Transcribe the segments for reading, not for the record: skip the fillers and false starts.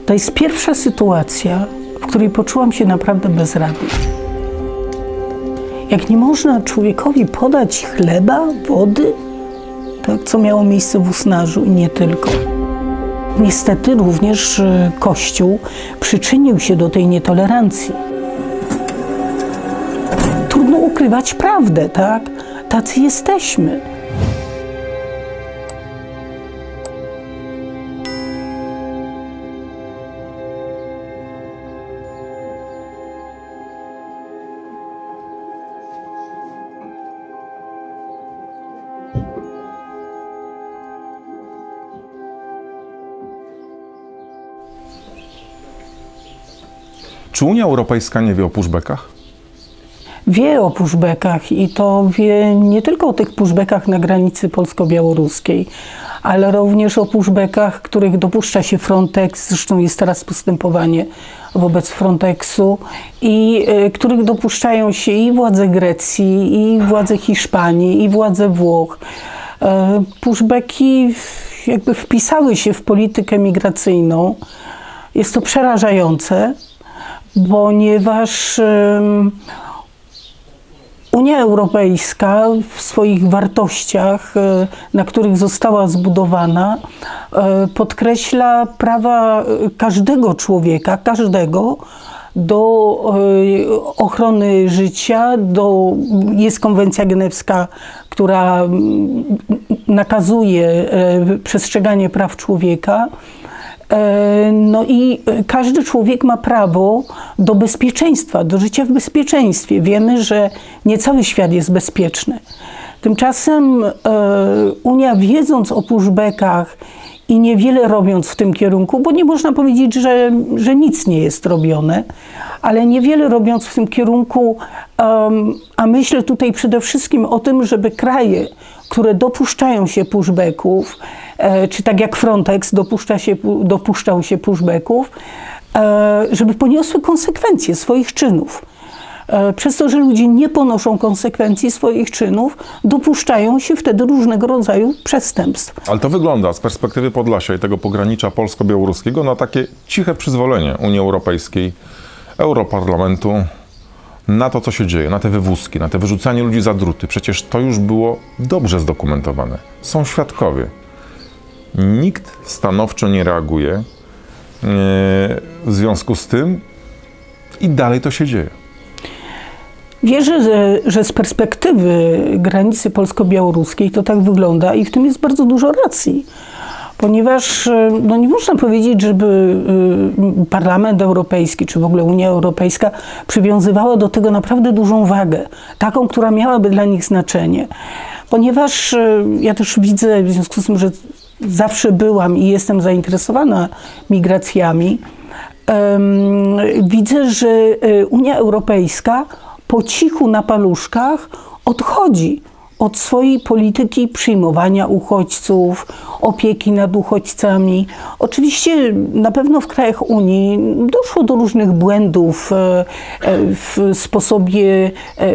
To jest pierwsza sytuacja, w której poczułam się naprawdę bezradna. Jak nie można człowiekowi podać chleba, wody, tak, co miało miejsce w Usnarzu i nie tylko. Niestety również Kościół przyczynił się do tej nietolerancji. Trudno ukrywać prawdę, tak? Tacy jesteśmy. Czy Unia Europejska nie wie o pushbackach? Wie o pushbackach i to wie nie tylko o tych pushbackach na granicy polsko-białoruskiej, ale również o pushbackach, których dopuszcza się Frontex, zresztą jest teraz postępowanie wobec Frontexu, i których dopuszczają się i władze Grecji, i władze Hiszpanii, i władze Włoch. Pushbacki jakby wpisały się w politykę migracyjną. Jest to przerażające, ponieważ Unia Europejska w swoich wartościach, na których została zbudowana, podkreśla prawa każdego człowieka, każdego do ochrony życia. Jest konwencja genewska, która nakazuje przestrzeganie praw człowieka. No i każdy człowiek ma prawo do bezpieczeństwa, do życia w bezpieczeństwie. Wiemy, że nie cały świat jest bezpieczny. Tymczasem Unia, wiedząc o pushbackach i niewiele robiąc w tym kierunku, bo nie można powiedzieć, że nic nie jest robione, ale niewiele robiąc w tym kierunku, a myślę tutaj przede wszystkim o tym, żeby kraje, które dopuszczają się pushbacków, czy tak jak Frontex dopuszczał się pushbacków, żeby poniosły konsekwencje swoich czynów. Przez to, że ludzie nie ponoszą konsekwencji swoich czynów, dopuszczają się wtedy różnego rodzaju przestępstw. Ale to wygląda z perspektywy Podlasia i tego pogranicza polsko-białoruskiego na takie ciche przyzwolenie Unii Europejskiej, Europarlamentu na to, co się dzieje, na te wywózki, na te wyrzucanie ludzi za druty. Przecież to już było dobrze zdokumentowane. Są świadkowie. Nikt stanowczo nie reaguje w związku z tym i dalej to się dzieje. Wierzę, że z perspektywy granicy polsko-białoruskiej to tak wygląda i w tym jest bardzo dużo racji. Ponieważ no nie można powiedzieć, żeby Parlament Europejski, czy w ogóle Unia Europejska przywiązywała do tego naprawdę dużą wagę. Taką, która miałaby dla nich znaczenie. Ponieważ ja też widzę, w związku z tym, że zawsze byłam i jestem zainteresowana migracjami, widzę, że Unia Europejska po cichu na paluszkach odchodzi od swojej polityki przyjmowania uchodźców, opieki nad uchodźcami. Oczywiście na pewno w krajach Unii doszło do różnych błędów w sposobie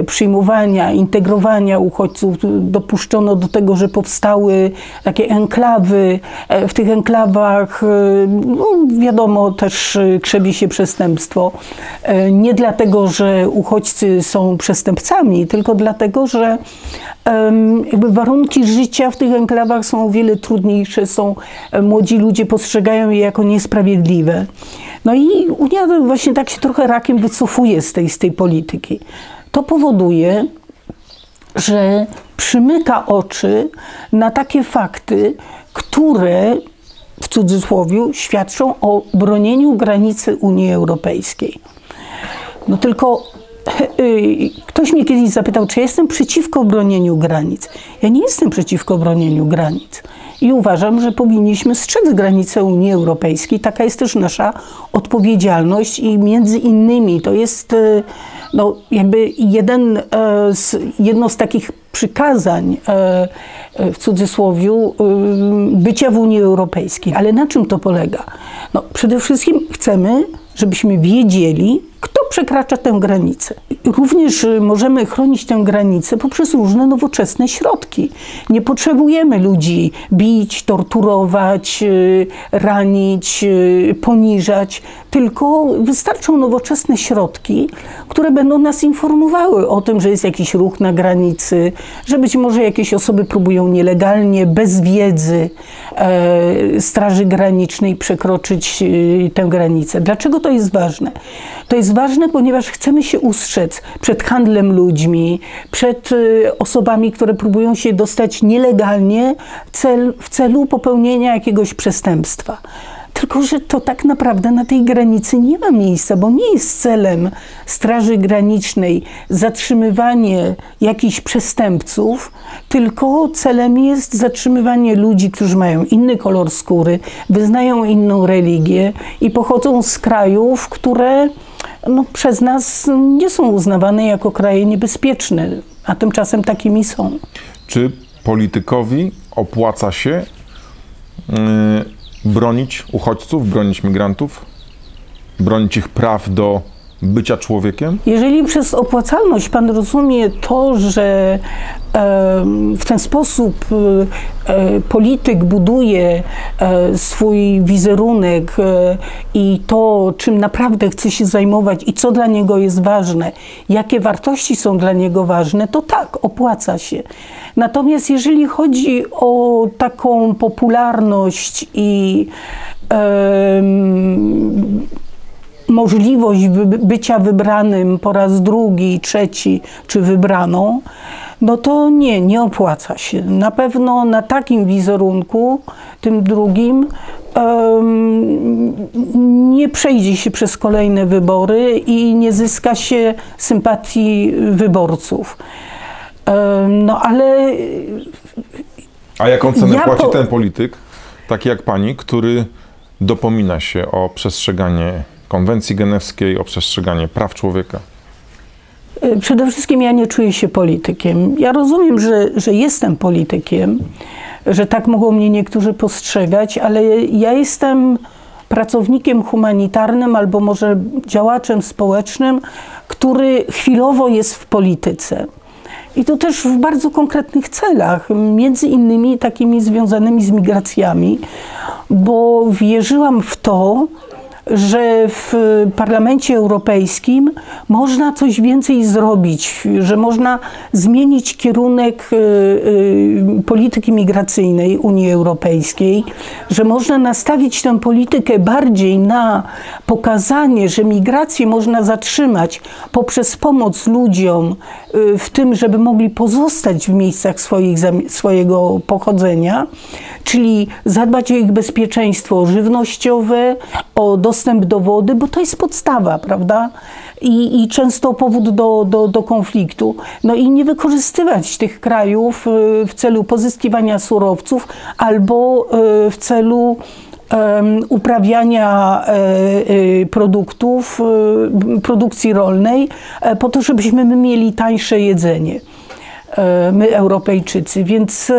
przyjmowania, integrowania uchodźców. Dopuszczono do tego, że powstały takie enklawy. W tych enklawach, no wiadomo, też krzewi się przestępstwo. Nie dlatego, że uchodźcy są przestępcami, tylko dlatego, że jakby warunki życia w tych enklawach są o wiele trudniejsze, młodzi ludzie postrzegają je jako niesprawiedliwe. No i Unia właśnie tak się trochę rakiem wycofuje z tej polityki. To powoduje, że przymyka oczy na takie fakty, które w cudzysłowie świadczą o bronieniu granicy Unii Europejskiej. No tylko ktoś mnie kiedyś zapytał, czy jestem przeciwko bronieniu granic. Ja nie jestem przeciwko bronieniu granic. I uważam, że powinniśmy strzec granice Unii Europejskiej. Taka jest też nasza odpowiedzialność i między innymi to jest no, jakby jedno z takich przykazań w cudzysłowie bycia w Unii Europejskiej. Ale na czym to polega? No, przede wszystkim chcemy, żebyśmy wiedzieli, kto przekracza tę granicę. Również możemy chronić tę granicę poprzez różne nowoczesne środki. Nie potrzebujemy ludzi bić, torturować, ranić, poniżać, tylko wystarczą nowoczesne środki, które będą nas informowały o tym, że jest jakiś ruch na granicy, że być może jakieś osoby próbują nielegalnie, bez wiedzy Straży Granicznej przekroczyć tę granicę. Dlaczego to jest ważne? To jest ważne, ponieważ chcemy się ustrzec przed handlem ludźmi, przed osobami, które próbują się dostać nielegalnie w celu popełnienia jakiegoś przestępstwa. Tylko że to tak naprawdę na tej granicy nie ma miejsca, bo nie jest celem Straży Granicznej zatrzymywanie jakichś przestępców, tylko celem jest zatrzymywanie ludzi, którzy mają inny kolor skóry, wyznają inną religię i pochodzą z krajów, które przez nas nie są uznawane jako kraje niebezpieczne, a tymczasem takimi są. Czy politykowi opłaca się bronić uchodźców, bronić migrantów, bronić ich praw do bycia człowiekiem? Jeżeli przez opłacalność pan rozumie to, że w ten sposób polityk buduje swój wizerunek i to, czym naprawdę chce się zajmować i co dla niego jest ważne, jakie wartości są dla niego ważne, to tak, opłaca się. Natomiast jeżeli chodzi o taką popularność i możliwość bycia wybranym po raz drugi, trzeci czy wybraną, no to nie opłaca się. Na pewno na takim wizerunku, tym drugim, nie przejdzie się przez kolejne wybory i nie zyska się sympatii wyborców. No ale... A jaką cenę płaci ten polityk, taki jak pani, który dopomina się o przestrzeganie konwencji genewskiej, o przestrzeganie praw człowieka? Przede wszystkim ja nie czuję się politykiem. Ja rozumiem, że jestem politykiem, że tak mogą mnie niektórzy postrzegać, ale ja jestem pracownikiem humanitarnym albo może działaczem społecznym, który chwilowo jest w polityce. I to też w bardzo konkretnych celach, między innymi takimi związanymi z migracjami, bo wierzyłam w to, że w Parlamencie Europejskim można coś więcej zrobić, że można zmienić kierunek polityki migracyjnej Unii Europejskiej, że można nastawić tę politykę bardziej na pokazanie, że migrację można zatrzymać poprzez pomoc ludziom w tym, żeby mogli pozostać w miejscach swojego pochodzenia, czyli zadbać o ich bezpieczeństwo żywnościowe, o dostęp do wody, bo to jest podstawa, prawda? I często powód do konfliktu. No i nie wykorzystywać tych krajów w celu pozyskiwania surowców albo w celu uprawiania produktów, produkcji rolnej, po to, żebyśmy my mieli tańsze jedzenie, my Europejczycy. Więc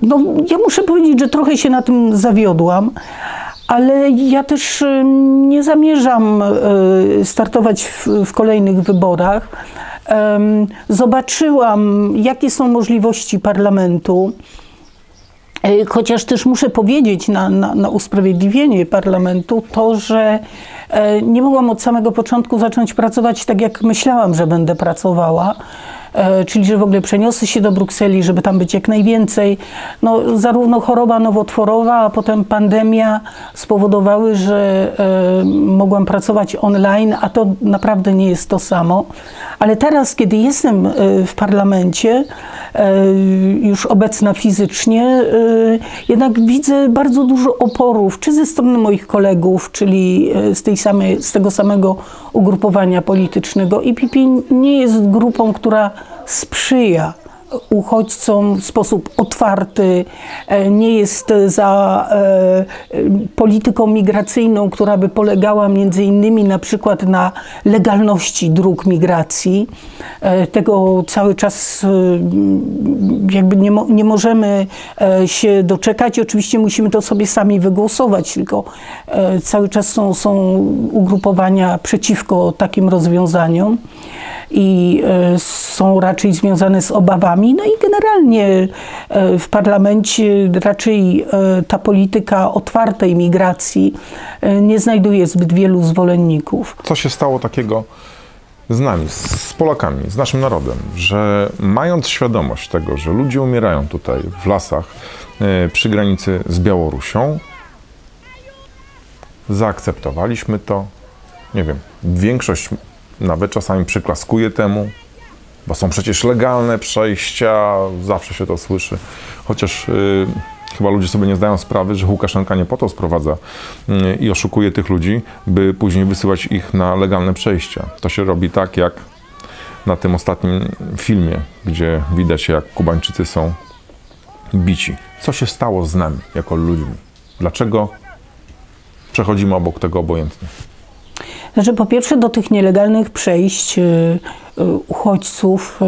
no, ja muszę powiedzieć, że trochę się na tym zawiodłam, ale ja też nie zamierzam startować w kolejnych wyborach. Zobaczyłam, jakie są możliwości parlamentu, chociaż też muszę powiedzieć na usprawiedliwienie parlamentu to, że nie mogłam od samego początku zacząć pracować tak, jak myślałam, że będę pracowała. Czyli że w ogóle przeniosę się do Brukseli, żeby tam być jak najwięcej. No, zarówno choroba nowotworowa, a potem pandemia spowodowały, że mogłam pracować online, a to naprawdę nie jest to samo. Ale teraz, kiedy jestem w parlamencie, już obecna fizycznie, jednak widzę bardzo dużo oporów, czy ze strony moich kolegów, czyli z tego samego ugrupowania politycznego. EPP nie jest grupą, która sprzyja uchodźcom w sposób otwarty, nie jest za polityką migracyjną, która by polegała między innymi na przykład na legalności dróg migracji. Tego cały czas jakby nie możemy się doczekać. Oczywiście musimy to sobie sami wygłosować, tylko cały czas są ugrupowania przeciwko takim rozwiązaniom i są raczej związane z obawami. No i generalnie w parlamencie raczej ta polityka otwartej migracji nie znajduje zbyt wielu zwolenników. Co się stało takiego z nami, z Polakami, z naszym narodem, że mając świadomość tego, że ludzie umierają tutaj w lasach przy granicy z Białorusią, zaakceptowaliśmy to, nie wiem, większość nawet czasami przyklaskuje temu, bo są przecież legalne przejścia, zawsze się to słyszy, chociaż chyba ludzie sobie nie zdają sprawy, że Łukaszenka nie po to sprowadza i oszukuje tych ludzi, by później wysyłać ich na legalne przejścia. To się robi tak, jak na tym ostatnim filmie, gdzie widać, jak Kubańczycy są bici. Co się stało z nami, jako ludźmi? Dlaczego przechodzimy obok tego obojętnie? Znaczy, po pierwsze, do tych nielegalnych przejść uchodźców,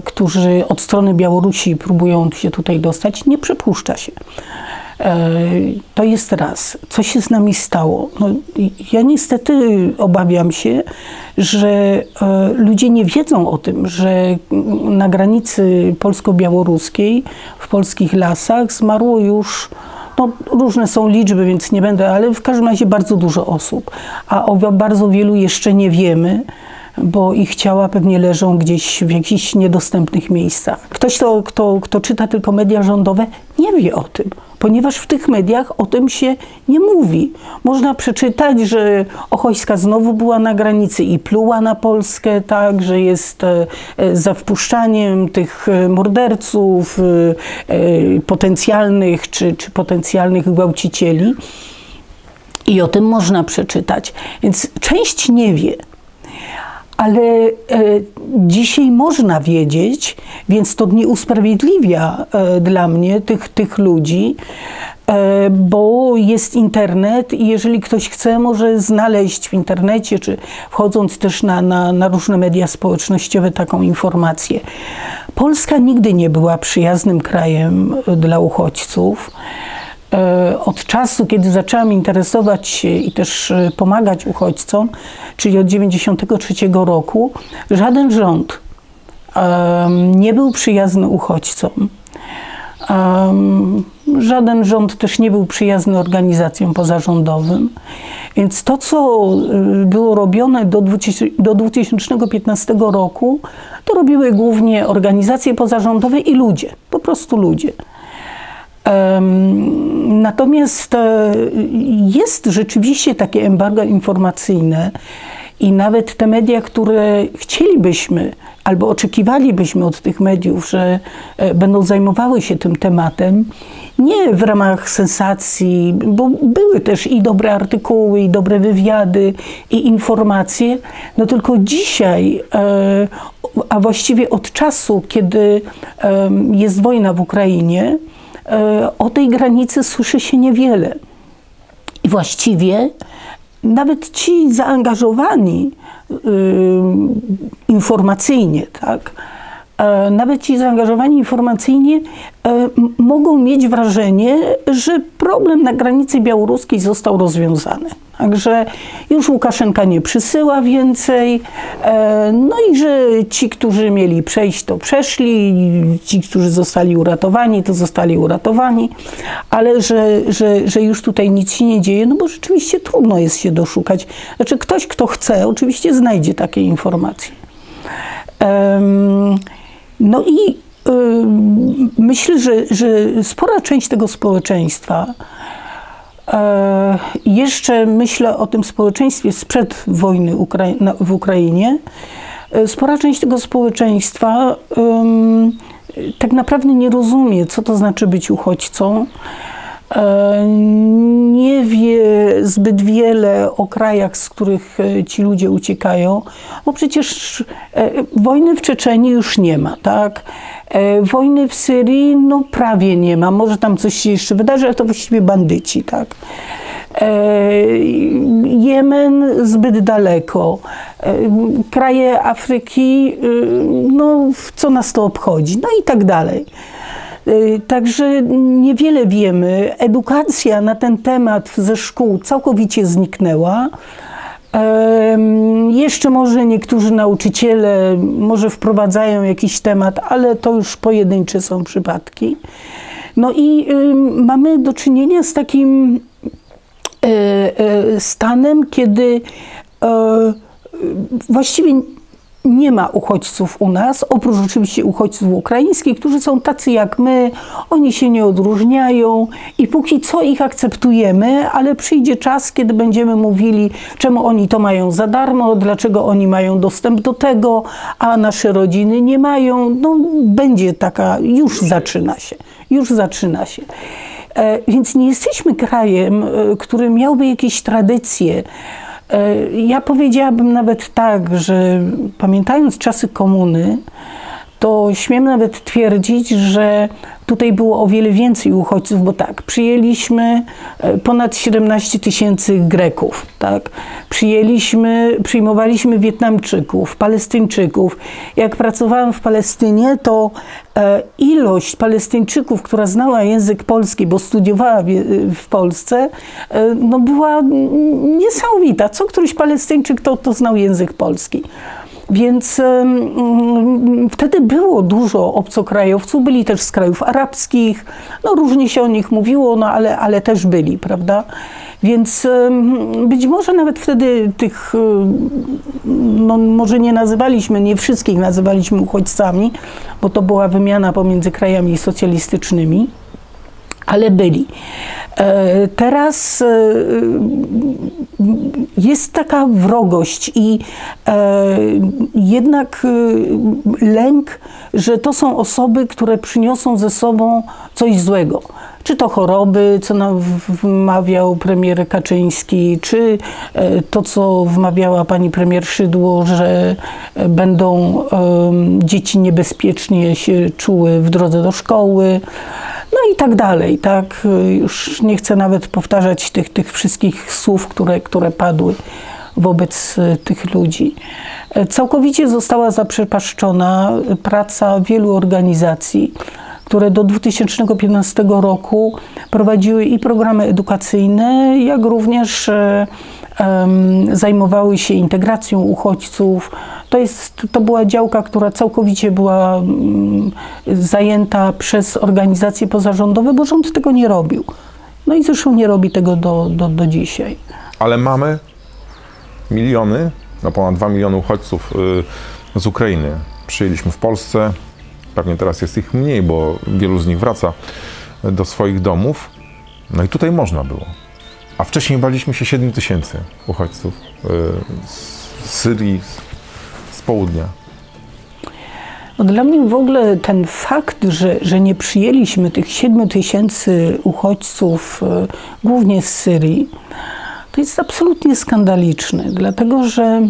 którzy od strony Białorusi próbują się tutaj dostać, nie przepuszcza się. To jest raz. Co się z nami stało? No, ja niestety obawiam się, że ludzie nie wiedzą o tym, że na granicy polsko-białoruskiej, w polskich lasach zmarło już, no, różne są liczby, więc nie będę, ale w każdym razie bardzo dużo osób. A o bardzo wielu jeszcze nie wiemy, bo ich ciała pewnie leżą gdzieś w jakichś niedostępnych miejscach. Ktoś, kto czyta tylko media rządowe, nie wie o tym, ponieważ w tych mediach o tym się nie mówi. Można przeczytać, że Ochojska znowu była na granicy i pluła na Polskę, tak, że jest za wpuszczaniem tych morderców potencjalnych czy potencjalnych gwałcicieli. I o tym można przeczytać. Więc część nie wie. Ale dzisiaj można wiedzieć, więc to nie usprawiedliwia dla mnie tych ludzi, bo jest internet i jeżeli ktoś chce, może znaleźć w internecie, czy wchodząc też na różne media społecznościowe taką informację. Polska nigdy nie była przyjaznym krajem dla uchodźców. Od czasu, kiedy zaczęłam interesować się i też pomagać uchodźcom, czyli od 1993 roku, żaden rząd nie był przyjazny uchodźcom. Żaden rząd też nie był przyjazny organizacjom pozarządowym. Więc to, co było robione do 2015 roku, to robiły głównie organizacje pozarządowe i ludzie, po prostu ludzie. Natomiast jest rzeczywiście takie embargo informacyjne i nawet te media, które chcielibyśmy albo oczekiwalibyśmy od tych mediów, że będą zajmowały się tym tematem, nie w ramach sensacji, bo były też i dobre artykuły, i dobre wywiady, i informacje, no tylko dzisiaj, a właściwie od czasu, kiedy jest wojna w Ukrainie, o tej granicy słyszy się niewiele. I właściwie nawet ci zaangażowani informacyjnie, tak, nawet ci zaangażowani informacyjnie mogą mieć wrażenie, że problem na granicy białoruskiej został rozwiązany. Także już Łukaszenka nie przysyła więcej, no i że ci, którzy mieli przejść, to przeszli, ci, którzy zostali uratowani, to zostali uratowani, ale że już tutaj nic się nie dzieje, no bo rzeczywiście trudno jest się doszukać. Znaczy ktoś, kto chce, oczywiście znajdzie takie informacje. No i myślę, że spora część tego społeczeństwa, jeszcze myślę o tym społeczeństwie sprzed wojny w Ukrainie, spora część tego społeczeństwa tak naprawdę nie rozumie, co to znaczy być uchodźcą, nie wie zbyt wiele o krajach, z których ci ludzie uciekają, bo przecież wojny w Czeczenii już nie ma, tak? Wojny w Syrii, no prawie nie ma, może tam coś się jeszcze wydarzy, ale to właściwie bandyci, tak? Jemen zbyt daleko, kraje Afryki, no co nas to obchodzi, no i tak dalej. Także niewiele wiemy. Edukacja na ten temat ze szkół całkowicie zniknęła. Jeszcze może niektórzy nauczyciele może wprowadzają jakiś temat, ale to już pojedyncze są przypadki. No i mamy do czynienia z takim stanem, kiedy właściwie nie ma uchodźców u nas, oprócz oczywiście uchodźców ukraińskich, którzy są tacy jak my, oni się nie odróżniają i póki co ich akceptujemy, ale przyjdzie czas, kiedy będziemy mówili, czemu oni to mają za darmo, dlaczego oni mają dostęp do tego, a nasze rodziny nie mają. No będzie taka, już zaczyna się. Więc nie jesteśmy krajem, który miałby jakieś tradycje. Ja powiedziałabym nawet tak, że pamiętając czasy komuny, to śmiem nawet twierdzić, że tutaj było o wiele więcej uchodźców, bo tak, przyjęliśmy ponad 17 000 Greków, tak? Przyjmowaliśmy Wietnamczyków, Palestyńczyków. Jak pracowałam w Palestynie, to ilość Palestyńczyków, która znała język polski, bo studiowała w Polsce, no była niesamowita. Co któryś Palestyńczyk to znał język polski. Więc wtedy było dużo obcokrajowców, byli też z krajów arabskich, no różnie się o nich mówiło, no ale też byli, prawda? Więc być może nawet wtedy tych, no może nie wszystkich nazywaliśmy uchodźcami, bo to była wymiana pomiędzy krajami socjalistycznymi, ale byli. Teraz jest taka wrogość i jednak lęk, że to są osoby, które przyniosą ze sobą coś złego. Czy to choroby, co nam wmawiał premier Kaczyński, czy to, co wmawiała pani premier Szydło, że będą dzieci niebezpiecznie się czuły w drodze do szkoły. No i tak dalej, tak? Już nie chcę nawet powtarzać tych wszystkich słów, które padły wobec tych ludzi. Całkowicie została zaprzepaszczona praca wielu organizacji, które do 2015 roku prowadziły i programy edukacyjne, jak również zajmowały się integracją uchodźców. To była działka, która całkowicie była zajęta przez organizacje pozarządowe, bo rząd tego nie robił. No i zresztą nie robi tego do dzisiaj. Ale mamy miliony, no ponad 2 miliony uchodźców z Ukrainy. Przyjęliśmy w Polsce, pewnie teraz jest ich mniej, bo wielu z nich wraca do swoich domów. No i tutaj można było. A wcześniej baliśmy się 7 000 uchodźców z Syrii, z południa. No dla mnie w ogóle ten fakt, że nie przyjęliśmy tych 7 000 uchodźców, głównie z Syrii, to jest absolutnie skandaliczne, dlatego że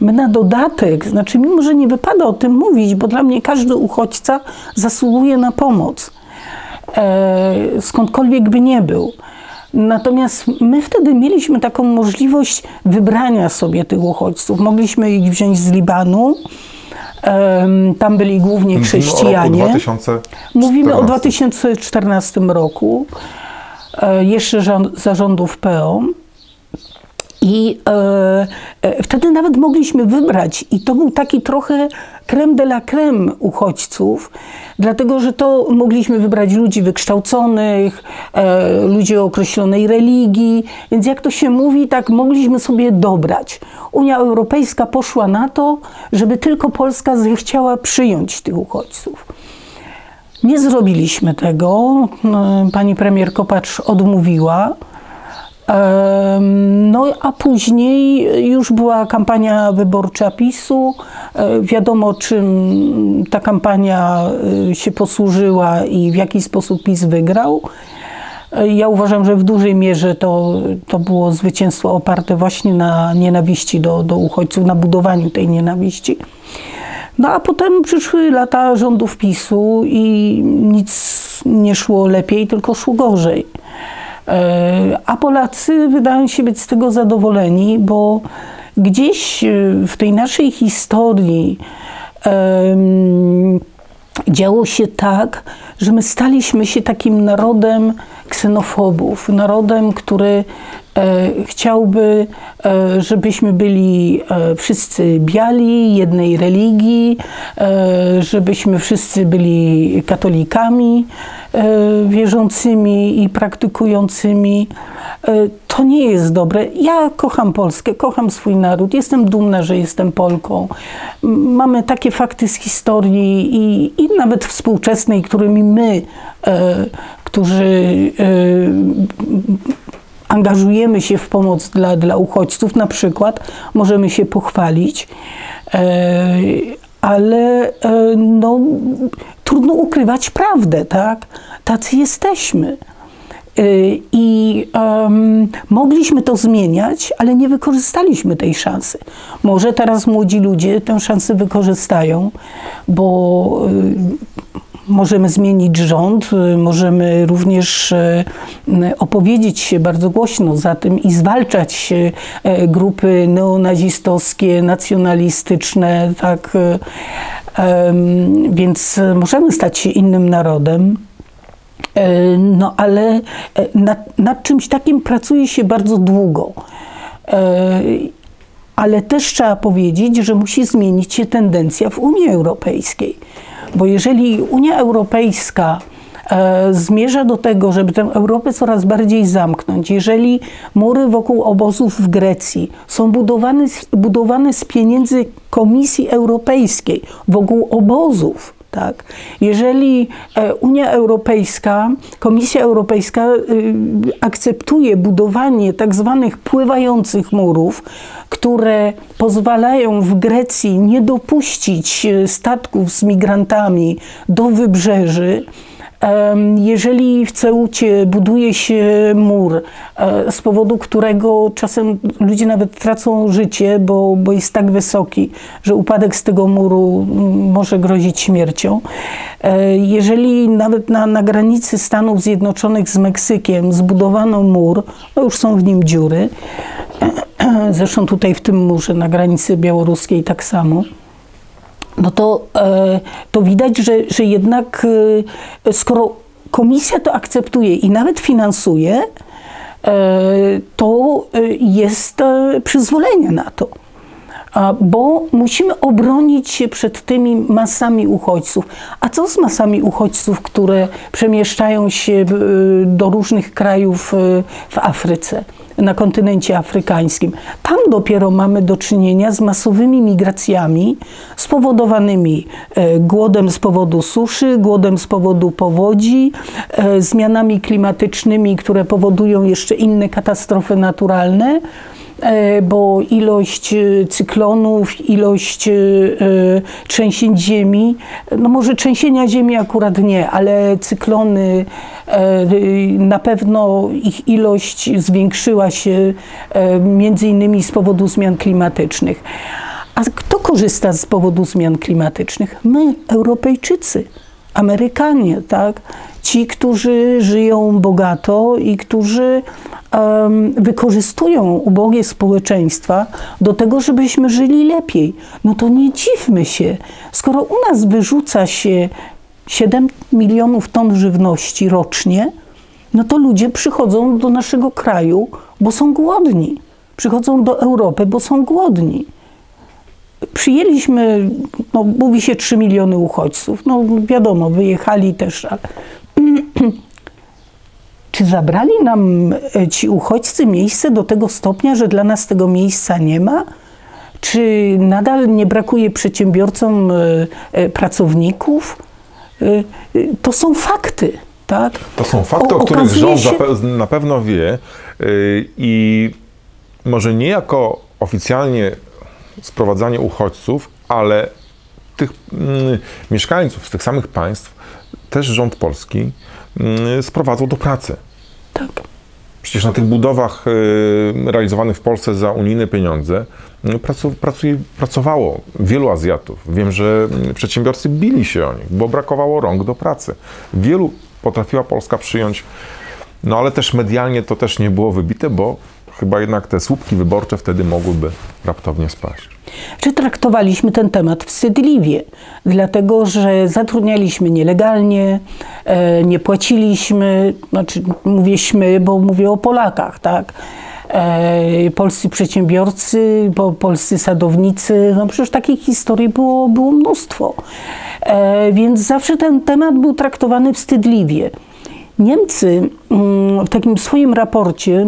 my na dodatek, znaczy mimo, że nie wypada o tym mówić, bo dla mnie każdy uchodźca zasługuje na pomoc, skądkolwiek by nie był. Natomiast my wtedy mieliśmy taką możliwość wybrania sobie tych uchodźców. Mogliśmy ich wziąć z Libanu, tam byli głównie chrześcijanie. Mówimy o 2014 roku, jeszcze za rządów PO. I wtedy nawet mogliśmy wybrać i to był taki trochę crème de la crème uchodźców, dlatego że to mogliśmy wybrać ludzi wykształconych, ludzi o określonej religii, więc jak to się mówi, tak mogliśmy sobie dobrać. Unia Europejska poszła na to, żeby tylko Polska zechciała przyjąć tych uchodźców. Nie zrobiliśmy tego, pani premier Kopacz odmówiła. No a później już była kampania wyborcza PiS-u. Wiadomo, czym ta kampania się posłużyła i w jaki sposób PiS wygrał. Ja uważam, że w dużej mierze to było zwycięstwo oparte właśnie na nienawiści do uchodźców, na budowaniu tej nienawiści. No a potem przyszły lata rządów PiS-u i nic nie szło lepiej, tylko szło gorzej. A Polacy wydają się być z tego zadowoleni, bo gdzieś w tej naszej historii działo się tak, że my staliśmy się takim narodem ksenofobów, narodem, który chciałby, żebyśmy byli wszyscy biali, jednej religii, żebyśmy wszyscy byli katolikami wierzącymi i praktykującymi. To nie jest dobre. Ja kocham Polskę, kocham swój naród, jestem dumna, że jestem Polką. Mamy takie fakty z historii i nawet współczesnej, którymi my, którzy angażujemy się w pomoc dla uchodźców, na przykład, możemy się pochwalić, ale no, trudno ukrywać prawdę, tak? Tacy jesteśmy. I mogliśmy to zmieniać, ale nie wykorzystaliśmy tej szansy. Może teraz młodzi ludzie tę szansę wykorzystają, bo możemy zmienić rząd, możemy również opowiedzieć się bardzo głośno za tym i zwalczać grupy neonazistowskie, nacjonalistyczne, tak? Więc możemy stać się innym narodem. No ale nad czymś takim pracuje się bardzo długo. Ale też trzeba powiedzieć, że musi zmienić się tendencja w Unii Europejskiej. Bo jeżeli Unia Europejska zmierza do tego, żeby tę Europę coraz bardziej zamknąć, jeżeli mury wokół obozów w Grecji są budowane z pieniędzy Komisji Europejskiej wokół obozów, tak? Jeżeli Unia Europejska, Komisja Europejska akceptuje budowanie tak zwanych pływających murów, które pozwalają w Grecji nie dopuścić statków z migrantami do wybrzeży, jeżeli w Ceucie buduje się mur, z powodu którego czasem ludzie nawet tracą życie, bo jest tak wysoki, że upadek z tego muru może grozić śmiercią. Jeżeli nawet na granicy Stanów Zjednoczonych z Meksykiem zbudowano mur, no już są w nim dziury, zresztą tutaj w tym murze na granicy białoruskiej tak samo, no to widać, że jednak skoro Komisja to akceptuje i nawet finansuje, to jest przyzwolenie na to. Bo musimy obronić się przed tymi masami uchodźców. A co z masami uchodźców, które przemieszczają się do różnych krajów w Afryce, na kontynencie afrykańskim? Tam dopiero mamy do czynienia z masowymi migracjami spowodowanymi głodem z powodu suszy, głodem z powodu powodzi, zmianami klimatycznymi, które powodują jeszcze inne katastrofy naturalne, bo ilość cyklonów, ilość trzęsień ziemi, no może trzęsienia ziemi akurat nie, ale cyklony, na pewno ich ilość zwiększyła się między innymi z powodu zmian klimatycznych. A kto korzysta z powodu zmian klimatycznych? My, Europejczycy, Amerykanie, tak? Ci, którzy żyją bogato i którzy wykorzystują ubogie społeczeństwa do tego, żebyśmy żyli lepiej. No to nie dziwmy się, skoro u nas wyrzuca się 7 milionów ton żywności rocznie, no to ludzie przychodzą do naszego kraju, bo są głodni. Przychodzą do Europy, bo są głodni. Przyjęliśmy, no mówi się 3 miliony uchodźców. No wiadomo, wyjechali też, ale czy zabrali nam ci uchodźcy miejsce do tego stopnia, że dla nas tego miejsca nie ma? Czy nadal nie brakuje przedsiębiorcom pracowników? To są fakty, tak? To są fakty, o których rząd na pewno wie i może nie jako oficjalnie sprowadzanie uchodźców, ale tych mieszkańców z tych samych państw też rząd polski sprowadzał do pracy. Tak. Przecież na tych budowach realizowanych w Polsce za unijne pieniądze pracowało wielu Azjatów. Wiem, że przedsiębiorcy bili się o nich, bo brakowało rąk do pracy. Wielu potrafiła Polska przyjąć, no ale też medialnie to też nie było wybite, bo chyba jednak te słupki wyborcze wtedy mogłyby raptownie spaść. Czy traktowaliśmy ten temat wstydliwie? Dlatego, że zatrudnialiśmy nielegalnie, nie płaciliśmy, znaczy mówię, bo mówię o Polakach, tak? Polscy przedsiębiorcy, polscy sadownicy, no przecież takich historii było mnóstwo. Więc zawsze ten temat był traktowany wstydliwie. Niemcy w takim swoim raporcie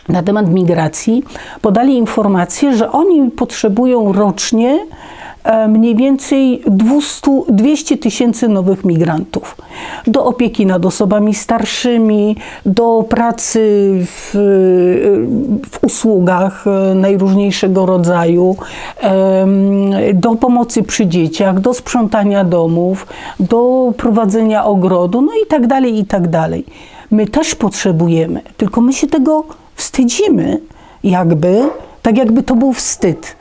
na temat migracji podali informację, że oni potrzebują rocznie mniej więcej 200 000 nowych migrantów do opieki nad osobami starszymi, do pracy w usługach najróżniejszego rodzaju, do pomocy przy dzieciach, do sprzątania domów, do prowadzenia ogrodu, no i tak dalej, i tak dalej. My też potrzebujemy, tylko my się tego wstydzimy, tak jakby to był wstyd.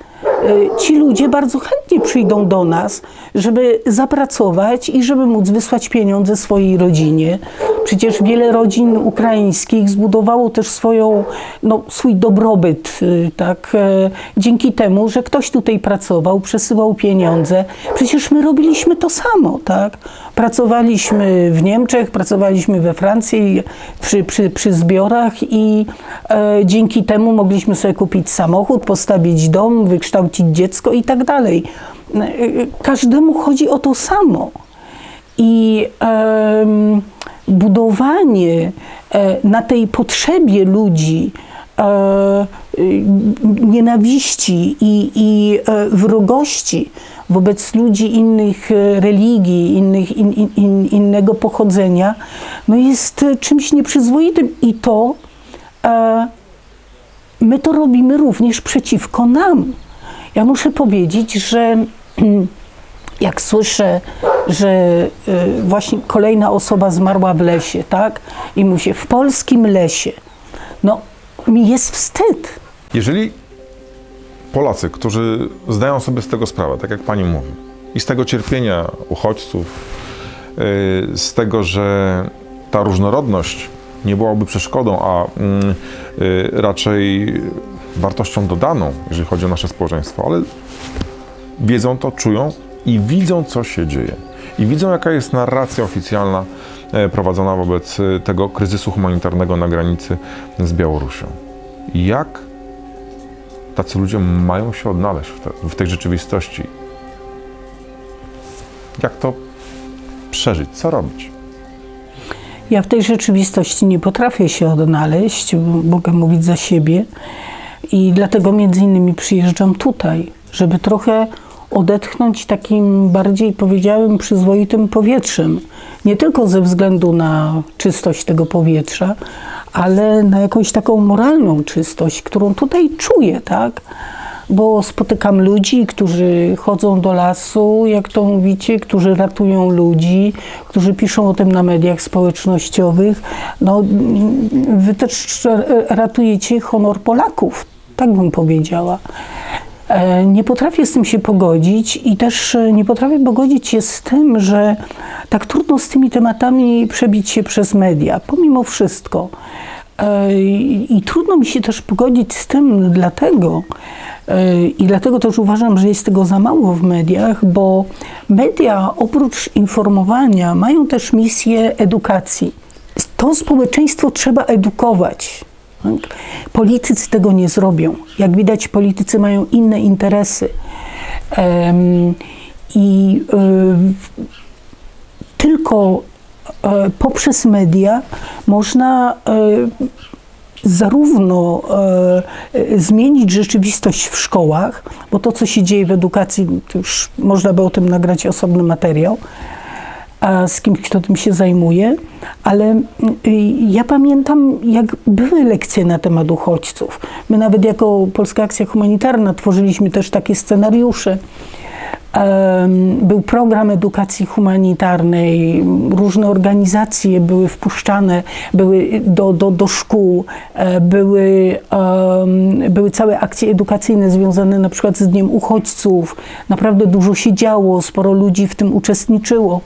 Ci ludzie bardzo chętnie przyjdą do nas, żeby zapracować i żeby móc wysłać pieniądze swojej rodzinie. Przecież wiele rodzin ukraińskich zbudowało też swój dobrobyt, tak, dzięki temu, że ktoś tutaj pracował, przesyłał pieniądze. Przecież my robiliśmy to samo, tak? Pracowaliśmy w Niemczech, pracowaliśmy we Francji przy zbiorach i dzięki temu mogliśmy sobie kupić samochód, postawić dom, wykształcić dziecko i tak dalej. Każdemu chodzi o to samo. I budowanie na tej potrzebie ludzi nienawiści i wrogości wobec ludzi innych religii, innego pochodzenia, no jest czymś nieprzyzwoitym i to my to robimy również przeciwko nam. Ja muszę powiedzieć, że jak słyszę, że właśnie kolejna osoba zmarła w lesie, tak? I mówi się, w polskim lesie, no mi jest wstyd. Jeżeli Polacy, którzy zdają sobie z tego sprawę, tak jak pani mówi, i z tego cierpienia uchodźców, z tego, że ta różnorodność nie byłaby przeszkodą, a raczej wartością dodaną, jeżeli chodzi o nasze społeczeństwo, ale wiedzą to, czują i widzą, co się dzieje. I widzą, jaka jest narracja oficjalna prowadzona wobec tego kryzysu humanitarnego na granicy z Białorusią. Jak tacy ludzie mają się odnaleźć w tej rzeczywistości? Jak to przeżyć? Co robić? Ja w tej rzeczywistości nie potrafię się odnaleźć, mogę mówić za siebie i dlatego między innymi przyjeżdżam tutaj, żeby trochę odetchnąć takim bardziej, powiedziałem, przyzwoitym powietrzem. Nie tylko ze względu na czystość tego powietrza, ale na jakąś taką moralną czystość, którą tutaj czuję, tak? Bo spotykam ludzi, którzy chodzą do lasu, jak to mówicie, którzy ratują ludzi, którzy piszą o tym na mediach społecznościowych. No, wy też ratujecie honor Polaków, tak bym powiedziała. Nie potrafię z tym się pogodzić i też nie potrafię pogodzić się z tym, że tak trudno z tymi tematami przebić się przez media, pomimo wszystko. I trudno mi się też pogodzić z tym dlatego też uważam, że jest tego za mało w mediach, bo media oprócz informowania mają też misję edukacji. To społeczeństwo trzeba edukować. Politycy tego nie zrobią. Jak widać, politycy mają inne interesy. Tylko poprzez media można zarówno zmienić rzeczywistość w szkołach, bo to, co się dzieje w edukacji, to już można by o tym nagrać osobny materiał, z kimś, kto tym się zajmuje, ale ja pamiętam, jak były lekcje na temat uchodźców. My nawet jako Polska Akcja Humanitarna tworzyliśmy też takie scenariusze. Był program edukacji humanitarnej, różne organizacje były wpuszczane, były do szkół, były całe akcje edukacyjne związane na przykład z Dniem Uchodźców. Naprawdę dużo się działo, sporo ludzi w tym uczestniczyło.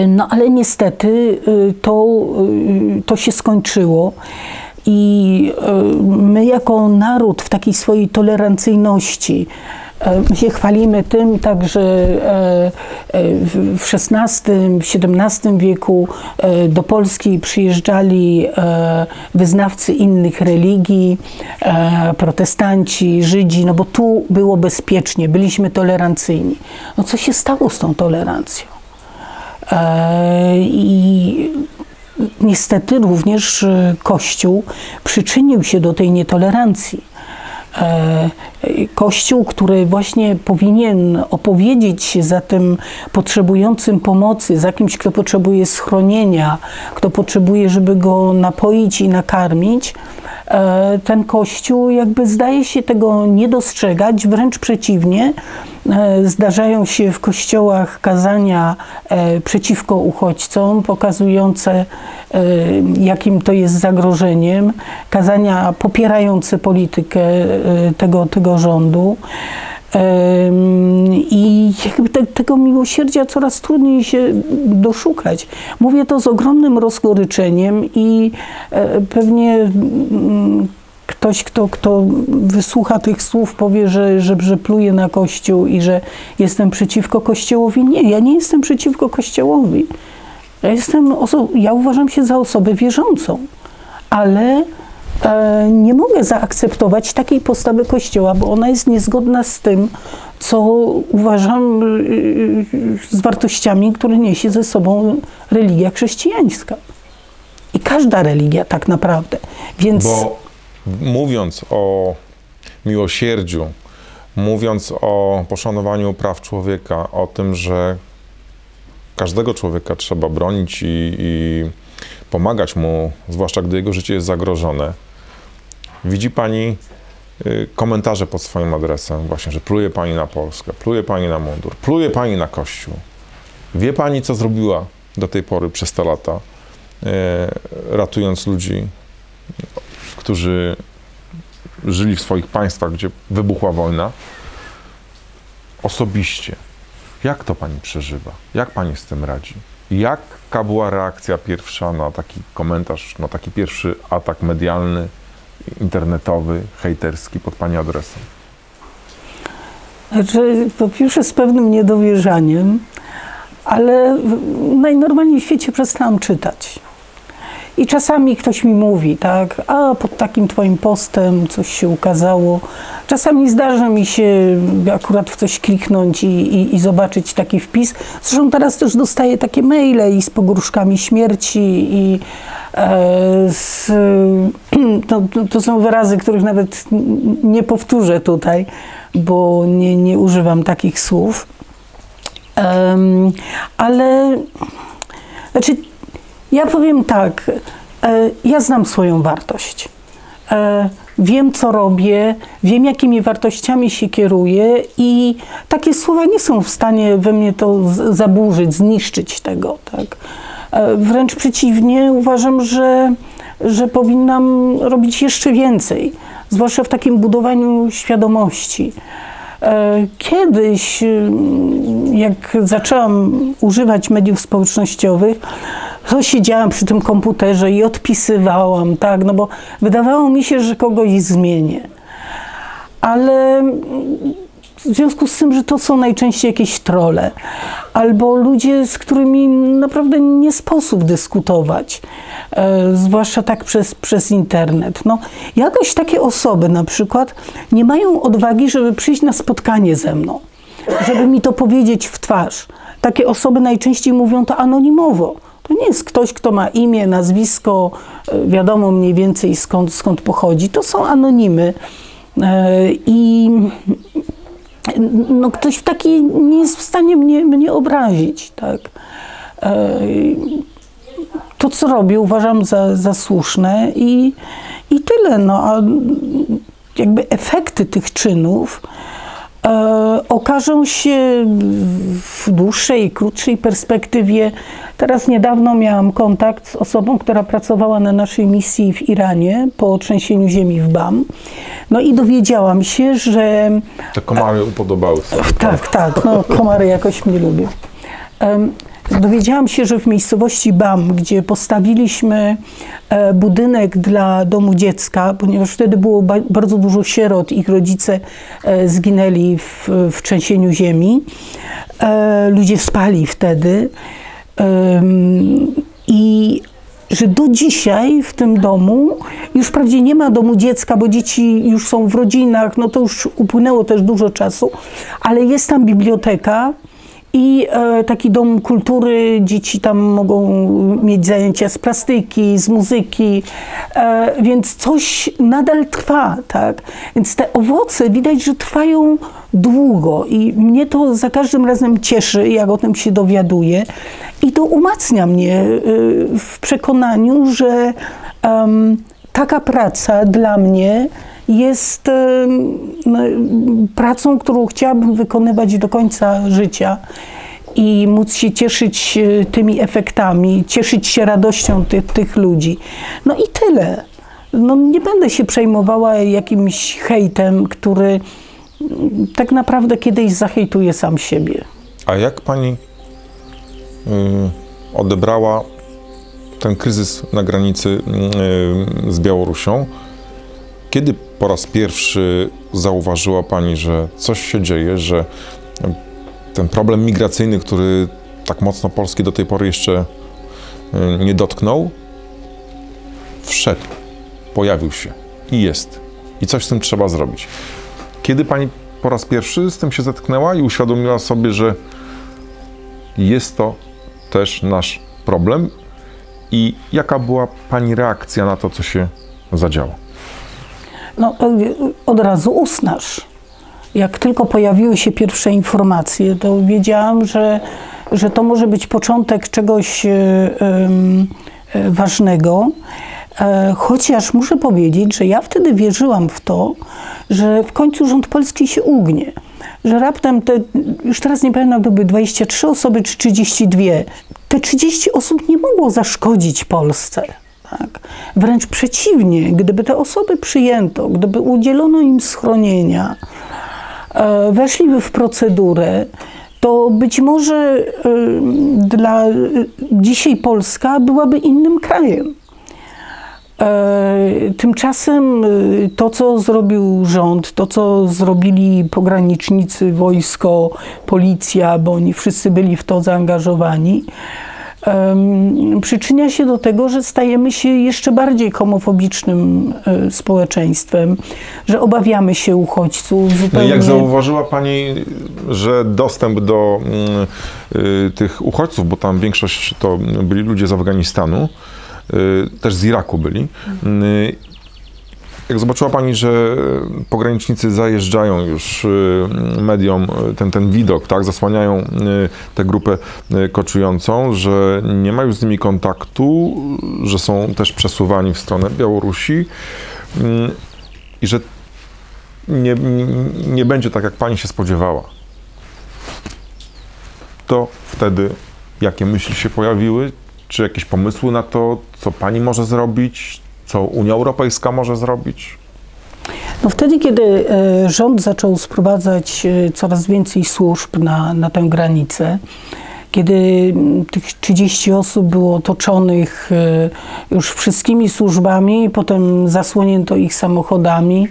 No ale niestety to się skończyło. I my jako naród w takiej swojej tolerancyjności, my się chwalimy tym także w XVI, XVII wieku do Polski przyjeżdżali wyznawcy innych religii, protestanci, Żydzi, no bo tu było bezpiecznie, byliśmy tolerancyjni. No co się stało z tą tolerancją? I niestety również Kościół przyczynił się do tej nietolerancji. Kościół, który właśnie powinien opowiedzieć się za tym potrzebującym pomocy, za kimś, kto potrzebuje schronienia, kto potrzebuje, żeby go napoić i nakarmić, ten Kościół jakby zdaje się tego nie dostrzegać, wręcz przeciwnie. Zdarzają się w kościołach kazania przeciwko uchodźcom, pokazujące, jakim to jest zagrożeniem, kazania popierające politykę tego rządu. I jakby tego miłosierdzia coraz trudniej się doszukać. Mówię to z ogromnym rozgoryczeniem i pewnie ktoś, kto wysłucha tych słów, powie, że pluje na Kościół i że jestem przeciwko Kościołowi. Nie, ja nie jestem przeciwko Kościołowi. Ja uważam się za osobę wierzącą, ale nie mogę zaakceptować takiej postawy Kościoła, bo ona jest niezgodna z tym, co uważam z wartościami, które niesie ze sobą religia chrześcijańska. I każda religia tak naprawdę. Więc... Bo mówiąc o miłosierdziu, mówiąc o poszanowaniu praw człowieka, o tym, że każdego człowieka trzeba bronić i pomagać mu, zwłaszcza gdy jego życie jest zagrożone, widzi Pani komentarze pod swoim adresem właśnie, że pluje Pani na Polskę, pluje Pani na mundur, pluje Pani na Kościół. Wie Pani, co zrobiła do tej pory przez te lata, ratując ludzi, którzy żyli w swoich państwach, gdzie wybuchła wojna, osobiście. Jak to Pani przeżywa? Jak Pani z tym radzi? Jaka była reakcja pierwsza na taki komentarz, na taki pierwszy atak medialny, internetowy, hejterski pod Pani adresem? Znaczy, po pierwsze z pewnym niedowierzaniem, ale najnormalniej w świecie przestałam czytać. I czasami ktoś mi mówi, tak, a pod takim twoim postem coś się ukazało. Czasami zdarza mi się akurat w coś kliknąć i zobaczyć taki wpis. Zresztą teraz też dostaję takie maile i z pogróżkami śmierci i to są wyrazy, których nawet nie powtórzę tutaj, bo nie używam takich słów. Ale znaczy, ja powiem tak, ja znam swoją wartość. Wiem, co robię, wiem, jakimi wartościami się kieruję i takie słowa nie są w stanie we mnie to zaburzyć, zniszczyć tego. Tak? Wręcz przeciwnie, uważam, że powinnam robić jeszcze więcej, zwłaszcza w takim budowaniu świadomości. Kiedyś, jak zaczęłam używać mediów społecznościowych, to siedziałam przy tym komputerze i odpisywałam, tak, no bo wydawało mi się, że kogoś zmienię. Ale w związku z tym, że to są najczęściej jakieś trolle, albo ludzie, z którymi naprawdę nie sposób dyskutować, zwłaszcza tak przez internet. No, jakoś takie osoby na przykład nie mają odwagi, żeby przyjść na spotkanie ze mną, żeby mi to powiedzieć w twarz. Takie osoby najczęściej mówią to anonimowo. To nie jest ktoś, kto ma imię, nazwisko, wiadomo mniej więcej skąd pochodzi. To są anonimy. I no, ktoś taki nie jest w stanie mnie obrazić. Tak? To, co robię, uważam za słuszne i tyle. No, a jakby efekty tych czynów okażą się w dłuższej i krótszej perspektywie. Teraz niedawno miałam kontakt z osobą, która pracowała na naszej misji w Iranie po trzęsieniu ziemi w Bam. No i dowiedziałam się, że... Te komary upodobały sobie. Tak, no komary jakoś mnie lubią. Dowiedziałam się, że w miejscowości Bam, gdzie postawiliśmy budynek dla domu dziecka, ponieważ wtedy było bardzo dużo sierot, ich rodzice zginęli w trzęsieniu ziemi. Ludzie spali wtedy i że do dzisiaj w tym domu już wprawdzie nie ma domu dziecka, bo dzieci już są w rodzinach, no to już upłynęło też dużo czasu, ale jest tam biblioteka i taki dom kultury, dzieci tam mogą mieć zajęcia z plastyki, z muzyki, więc coś nadal trwa, tak? Więc te owoce widać, że trwają długo i mnie to za każdym razem cieszy, jak o tym się dowiaduję i to umacnia mnie w przekonaniu, że taka praca dla mnie jest pracą, którą chciałabym wykonywać do końca życia i móc się cieszyć tymi efektami, cieszyć się radością tych ludzi. No i tyle. No, nie będę się przejmowała jakimś hejtem, który tak naprawdę kiedyś zahejtuje sam siebie. A jak pani odebrała ten kryzys na granicy z Białorusią? Kiedy po raz pierwszy zauważyła pani, że coś się dzieje, że ten problem migracyjny, który tak mocno Polski do tej pory jeszcze nie dotknął, wszedł, pojawił się i jest. I coś z tym trzeba zrobić. Kiedy pani po raz pierwszy z tym się zetknęła i uświadomiła sobie, że jest to też nasz problem i jaka była pani reakcja na to, co się zadziało? No, od razu usnasz. Jak tylko pojawiły się pierwsze informacje, to wiedziałam, że to może być początek czegoś ważnego. Chociaż muszę powiedzieć, że ja wtedy wierzyłam w to, że w końcu rząd polski się ugnie. Że raptem już teraz nie pamiętam, to były 23 osoby czy 32. Te 30 osób nie mogło zaszkodzić Polsce. Tak? Wręcz przeciwnie, gdyby te osoby przyjęto, gdyby udzielono im schronienia, weszliby w procedurę, to być może dzisiaj Polska byłaby innym krajem. Tymczasem to, co zrobił rząd, to, co zrobili pogranicznicy, wojsko, policja, bo oni wszyscy byli w to zaangażowani, przyczynia się do tego, że stajemy się jeszcze bardziej homofobicznym społeczeństwem, że obawiamy się uchodźców zupełnie. Jak zauważyła pani, że dostęp do tych uchodźców, bo tam większość to byli ludzie z Afganistanu, też z Iraku byli. Jak zobaczyła pani, że pogranicznicy zajeżdżają już mediom ten widok, tak, zasłaniają tę grupę koczującą, że nie ma już z nimi kontaktu, że są też przesuwani w stronę Białorusi i że nie będzie tak, jak pani się spodziewała, to wtedy jakie myśli się pojawiły? Czy jakieś pomysły na to, co pani może zrobić, co Unia Europejska może zrobić? No wtedy, kiedy rząd zaczął sprowadzać coraz więcej służb na tę granicę, kiedy tych 30 osób było otoczonych już wszystkimi służbami, potem zasłonięto ich samochodami,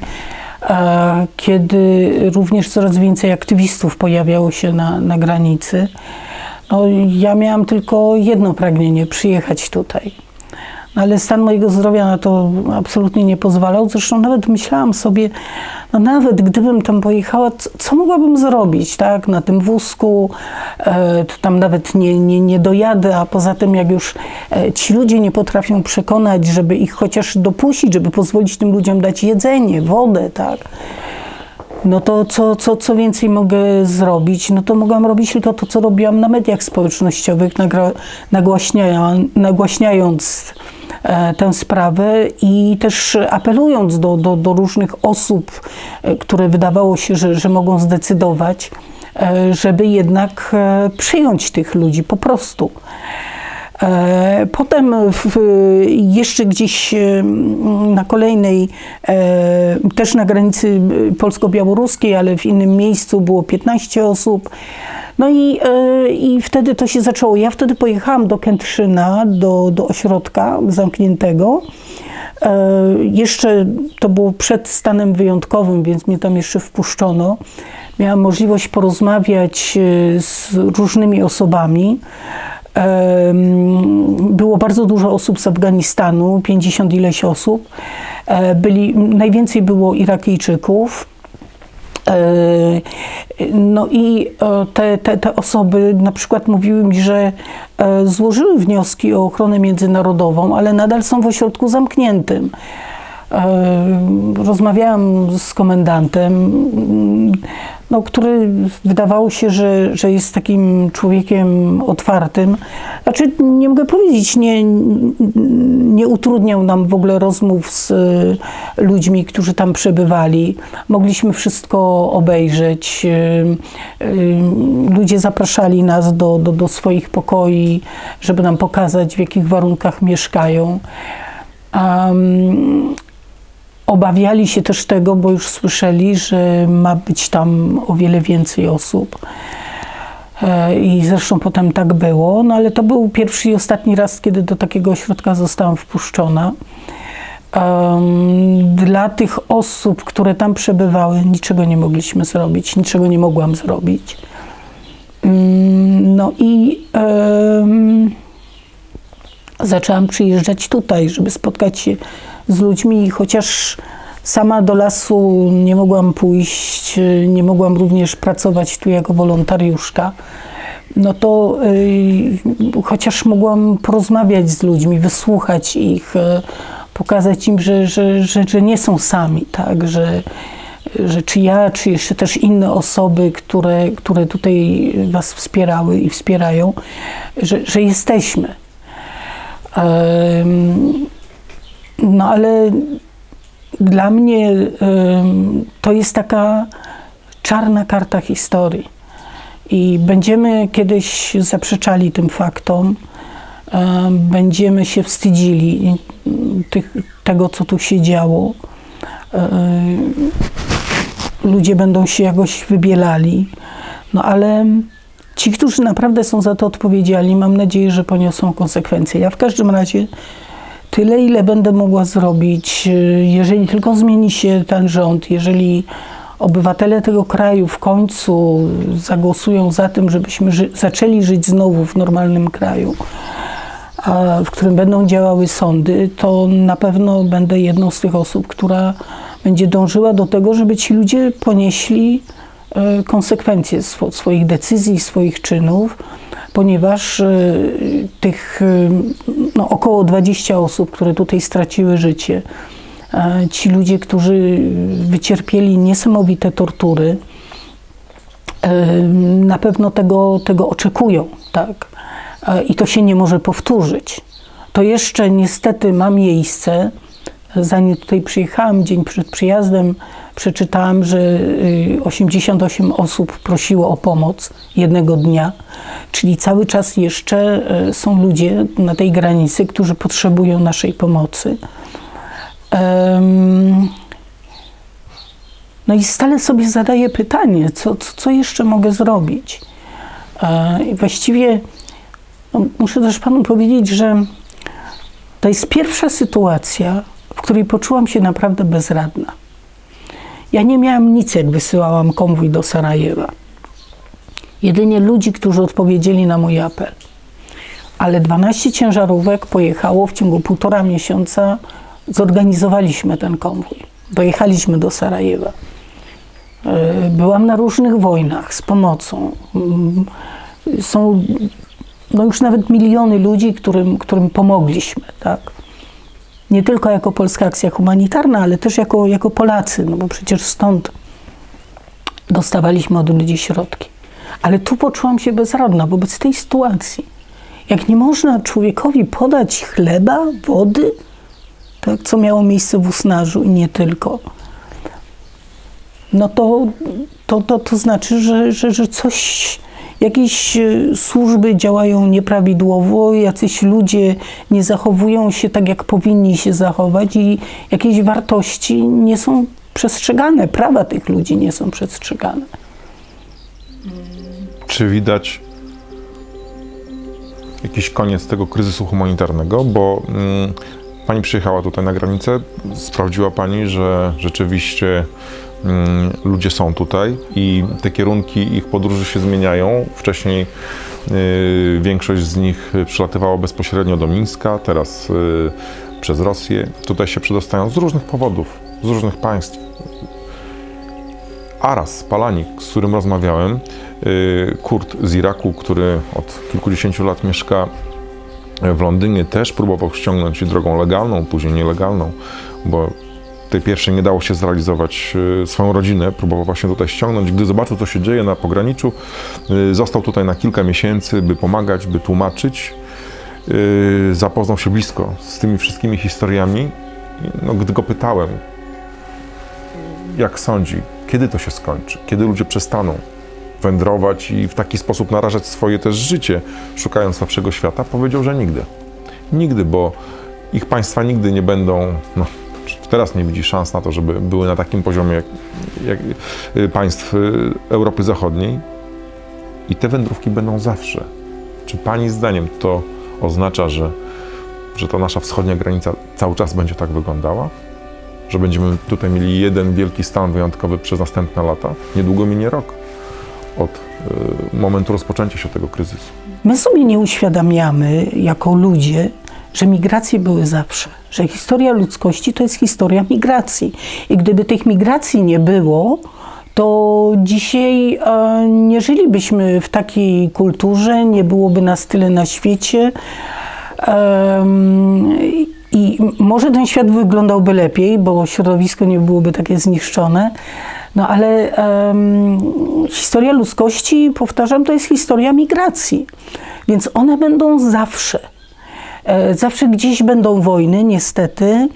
kiedy również coraz więcej aktywistów pojawiało się na granicy, no, ja miałam tylko jedno pragnienie, przyjechać tutaj. Ale stan mojego zdrowia na to absolutnie nie pozwalał. Zresztą nawet myślałam sobie, no nawet gdybym tam pojechała, co mogłabym zrobić, tak? Na tym wózku, to tam nawet nie dojadę, a poza tym jak już ci ludzie nie potrafią przekonać, żeby ich chociaż dopuścić, żeby pozwolić tym ludziom dać jedzenie, wodę, tak? no to co więcej mogę zrobić? No to mogłam robić tylko to, co robiłam na mediach społecznościowych, nagłaśniając tę sprawę i też apelując do różnych osób, które wydawało się, że mogą zdecydować, żeby jednak przyjąć tych ludzi po prostu. Potem jeszcze gdzieś na kolejnej, też na granicy polsko-białoruskiej, ale w innym miejscu było 15 osób. No i wtedy to się zaczęło. Ja wtedy pojechałam do Kętrzyna, do ośrodka zamkniętego. Jeszcze to było przed stanem wyjątkowym, więc mnie tam jeszcze wpuszczono. Miałam możliwość porozmawiać z różnymi osobami. Było bardzo dużo osób z Afganistanu, 50 ileś osób. Najwięcej było Irakijczyków. No i te osoby na przykład mówiły mi, że złożyły wnioski o ochronę międzynarodową, ale nadal są w ośrodku zamkniętym. Rozmawiałam z komendantem, no, który wydawało się, że jest takim człowiekiem otwartym. Znaczy, nie mogę powiedzieć, nie utrudniał nam w ogóle rozmów z ludźmi, którzy tam przebywali. Mogliśmy wszystko obejrzeć. Ludzie zapraszali nas do swoich pokoi, żeby nam pokazać, w jakich warunkach mieszkają. Obawiali się też tego, bo już słyszeli, że ma być tam o wiele więcej osób. I zresztą potem tak było, no ale to był pierwszy i ostatni raz, kiedy do takiego ośrodka zostałam wpuszczona. Dla tych osób, które tam przebywały, niczego nie mogliśmy zrobić, niczego nie mogłam zrobić. No i zaczęłam przyjeżdżać tutaj, żeby spotkać się z ludźmi, chociaż sama do lasu nie mogłam pójść, nie mogłam również pracować tu jako wolontariuszka, no to chociaż mogłam porozmawiać z ludźmi, wysłuchać ich, pokazać im, że nie są sami, tak, że czy ja, czy jeszcze też inne osoby, które tutaj was wspierały i wspierają, że jesteśmy. No ale dla mnie to jest taka czarna karta historii i będziemy kiedyś zaprzeczali tym faktom, będziemy się wstydzili tego, co tu się działo. Ludzie będą się jakoś wybielali, no ale ci, którzy naprawdę są za to odpowiedzialni, mam nadzieję, że poniosą konsekwencje. Ja w każdym razie tyle, ile będę mogła zrobić, jeżeli tylko zmieni się ten rząd, jeżeli obywatele tego kraju w końcu zagłosują za tym, żebyśmy zaczęli żyć znowu w normalnym kraju, w którym będą działały sądy, to na pewno będę jedną z tych osób, która będzie dążyła do tego, żeby ci ludzie ponieśli konsekwencje swoich decyzji, swoich czynów, ponieważ tych około 20 osób, które tutaj straciły życie, ci ludzie, którzy wycierpieli niesamowite tortury, na pewno tego oczekują, tak? I to się nie może powtórzyć. To jeszcze niestety ma miejsce. Zanim tutaj przyjechałam, dzień przed przyjazdem, przeczytałam, że 88 osób prosiło o pomoc jednego dnia, czyli cały czas jeszcze są ludzie na tej granicy, którzy potrzebują naszej pomocy. No i stale sobie zadaję pytanie, co jeszcze mogę zrobić? I właściwie muszę też panu powiedzieć, że to jest pierwsza sytuacja, w której poczułam się naprawdę bezradna. Ja nie miałam nic, jak wysyłałam konwój do Sarajewa. Jedynie ludzi, którzy odpowiedzieli na mój apel. Ale 12 ciężarówek pojechało w ciągu 1,5 miesiąca. Zorganizowaliśmy ten konwój. Dojechaliśmy do Sarajewa. Byłam na różnych wojnach z pomocą. Są już nawet miliony ludzi, którym pomogliśmy, tak? Nie tylko jako Polska Akcja Humanitarna, ale też jako Polacy, no bo przecież stąd dostawaliśmy od ludzi środki. Ale tu poczułam się bezradna wobec tej sytuacji. Jak nie można człowiekowi podać chleba, wody, tak, co miało miejsce w Usnarzu i nie tylko, no to znaczy, że coś, jakieś służby działają nieprawidłowo, jacyś ludzie nie zachowują się tak, jak powinni się zachować i jakieś wartości nie są przestrzegane, prawa tych ludzi nie są przestrzegane. Czy widać jakiś koniec tego kryzysu humanitarnego? Bo pani przyjechała tutaj na granicę, sprawdziła pani, że rzeczywiście ludzie są tutaj i te kierunki ich podróży się zmieniają. Wcześniej większość z nich przylatywała bezpośrednio do Mińska, teraz przez Rosję. Tutaj się przedostają z różnych powodów, z różnych państw. Aras Palanik, z którym rozmawiałem, Kurd z Iraku, który od kilkudziesięciu lat mieszka w Londynie, też próbował ściągnąć drogą legalną, później nielegalną, bo tej pierwszej nie dało się zrealizować swoją rodzinę, próbował właśnie tutaj ściągnąć. Gdy zobaczył, co się dzieje na pograniczu, został tutaj na kilka miesięcy, by pomagać, by tłumaczyć. Zapoznał się blisko z tymi wszystkimi historiami. No, gdy go pytałem, jak sądzi, kiedy to się skończy, kiedy ludzie przestaną wędrować i w taki sposób narażać swoje też życie, szukając lepszego świata, powiedział, że nigdy. Nigdy, bo ich państwa nigdy nie będą, no, teraz nie widzi szans na to, żeby były na takim poziomie jak państw Europy Zachodniej i te wędrówki będą zawsze. Czy pani zdaniem to oznacza, że ta nasza wschodnia granica cały czas będzie tak wyglądała? Że będziemy tutaj mieli jeden wielki stan wyjątkowy przez następne lata? Niedługo minie rok od momentu rozpoczęcia się tego kryzysu. My sobie nie uświadamiamy jako ludzie, że migracje były zawsze, że historia ludzkości to jest historia migracji. I gdyby tych migracji nie było, to dzisiaj nie żylibyśmy w takiej kulturze, nie byłoby nas tyle na świecie. I może ten świat wyglądałby lepiej, bo środowisko nie byłoby takie zniszczone. No ale historia ludzkości, powtarzam, to jest historia migracji. Więc one będą zawsze. Zawsze gdzieś będą wojny, niestety.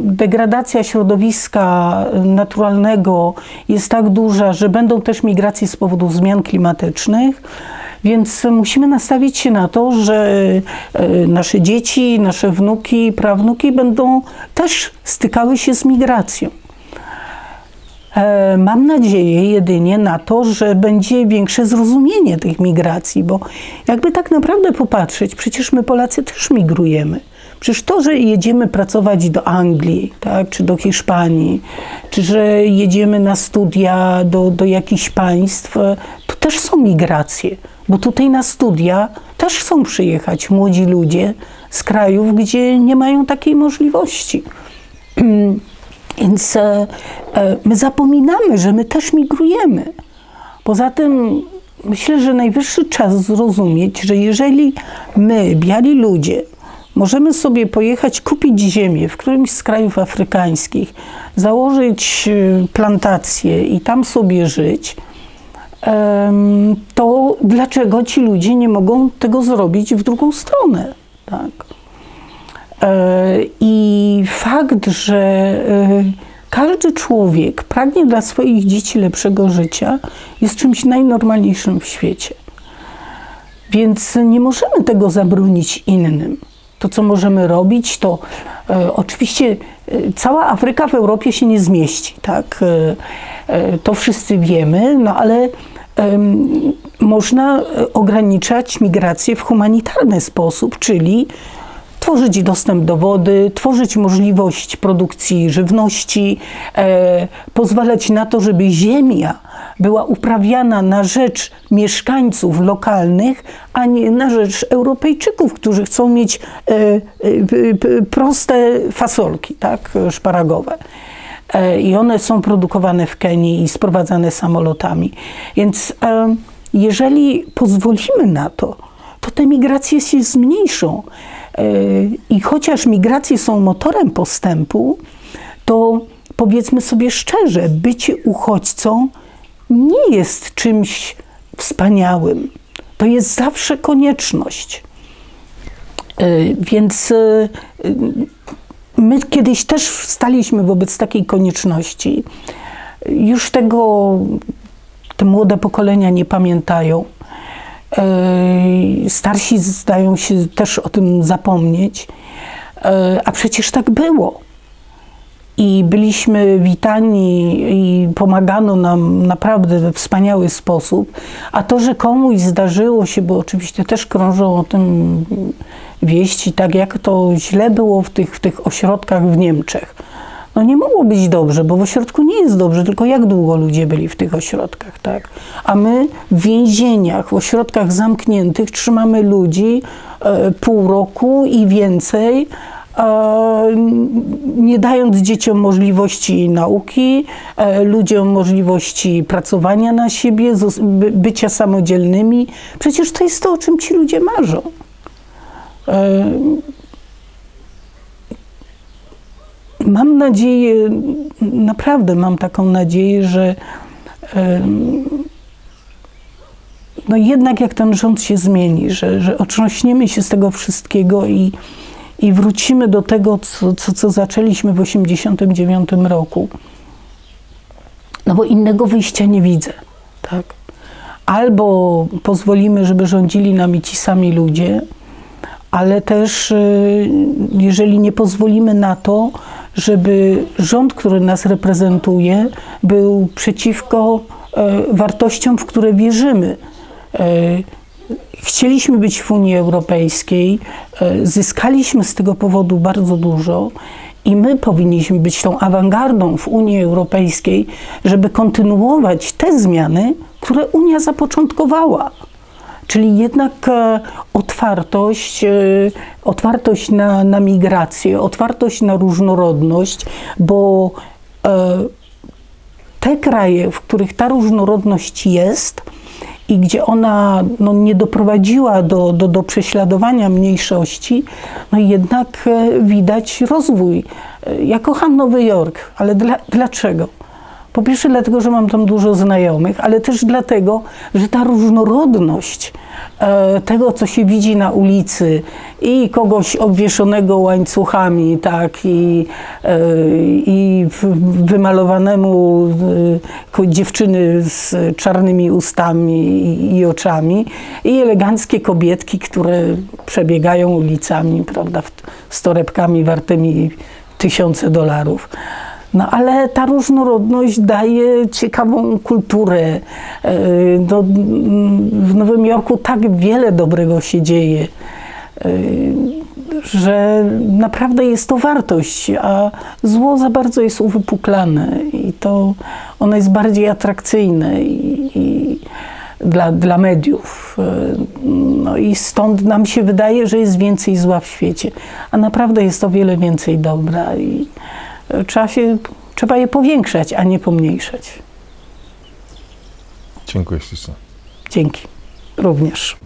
Degradacja środowiska naturalnego jest tak duża, że będą też migracje z powodu zmian klimatycznych. Więc musimy nastawić się na to, że nasze dzieci, nasze wnuki, prawnuki będą też stykały się z migracją. Mam nadzieję jedynie na to, że będzie większe zrozumienie tych migracji, bo jakby tak naprawdę popatrzeć, przecież my Polacy też migrujemy. Przecież to, że jedziemy pracować do Anglii, tak, czy do Hiszpanii, czy że jedziemy na studia do jakichś państw, to też są migracje, bo tutaj na studia też chcą przyjechać młodzi ludzie z krajów, gdzie nie mają takiej możliwości. Więc my zapominamy, że my też migrujemy. Poza tym myślę, że najwyższy czas zrozumieć, że jeżeli my, biali ludzie, możemy sobie pojechać, kupić ziemię w którymś z krajów afrykańskich, założyć plantację i tam sobie żyć, to dlaczego ci ludzie nie mogą tego zrobić w drugą stronę? Tak? I fakt, że każdy człowiek pragnie dla swoich dzieci lepszego życia, jest czymś najnormalniejszym w świecie. Więc nie możemy tego zabronić innym. To, co możemy robić, to oczywiście cała Afryka w Europie się nie zmieści, tak? To wszyscy wiemy, no ale można ograniczać migrację w humanitarny sposób, czyli tworzyć dostęp do wody, tworzyć możliwość produkcji żywności, pozwalać na to, żeby ziemia była uprawiana na rzecz mieszkańców lokalnych, a nie na rzecz Europejczyków, którzy chcą mieć proste fasolki, tak, szparagowe. I one są produkowane w Kenii i sprowadzane samolotami. Więc jeżeli pozwolimy na to, to te migracje się zmniejszą. I chociaż migracje są motorem postępu, to powiedzmy sobie szczerze, bycie uchodźcą nie jest czymś wspaniałym. To jest zawsze konieczność. Więc my kiedyś też staliśmy wobec takiej konieczności. Już tego te młode pokolenia nie pamiętają. Starsi zdają się też o tym zapomnieć. A przecież tak było. I byliśmy witani i pomagano nam naprawdę we wspaniały sposób. A to, że komuś zdarzyło się, bo oczywiście też krążą o tym wieści, tak jak to źle było w tych ośrodkach w Niemczech. No nie mogło być dobrze, bo w ośrodku nie jest dobrze, tylko jak długo ludzie byli w tych ośrodkach, tak? A my w więzieniach, w ośrodkach zamkniętych trzymamy ludzi pół roku i więcej, nie dając dzieciom możliwości nauki, ludziom możliwości pracowania na siebie, bycia samodzielnymi. Przecież to jest to, o czym ci ludzie marzą. Mam nadzieję, naprawdę mam taką nadzieję, że no jednak jak ten rząd się zmieni, że otrząśniemy się z tego wszystkiego i wrócimy do tego, co zaczęliśmy w 1989 roku. No bo innego wyjścia nie widzę, tak? Albo pozwolimy, żeby rządzili nami ci sami ludzie, ale też jeżeli nie pozwolimy na to, żeby rząd, który nas reprezentuje, był przeciwko wartościom, w które wierzymy. Chcieliśmy być w Unii Europejskiej, zyskaliśmy z tego powodu bardzo dużo i my powinniśmy być tą awangardą w Unii Europejskiej, żeby kontynuować te zmiany, które Unia zapoczątkowała. Czyli jednak otwartość na migrację, otwartość na różnorodność, bo te kraje, w których ta różnorodność jest i gdzie ona no, nie doprowadziła do prześladowania mniejszości, no jednak widać rozwój. Ja kocham Nowy Jork, ale dlaczego? Po pierwsze dlatego, że mam tam dużo znajomych, ale też dlatego, że ta różnorodność tego, co się widzi na ulicy i kogoś obwieszonego łańcuchami, tak, i wymalowanemu dziewczyny z czarnymi ustami i oczami i eleganckie kobietki, które przebiegają ulicami, prawda, z torebkami wartymi $1000. No ale ta różnorodność daje ciekawą kulturę. W Nowym Jorku tak wiele dobrego się dzieje, że naprawdę jest to wartość, a zło za bardzo jest uwypuklane i to ono jest bardziej atrakcyjne i dla mediów. No i stąd nam się wydaje, że jest więcej zła w świecie, a naprawdę jest o wiele więcej dobra i trzeba je powiększać, a nie pomniejszać. Dziękuję ślicznie. Dzięki. Również.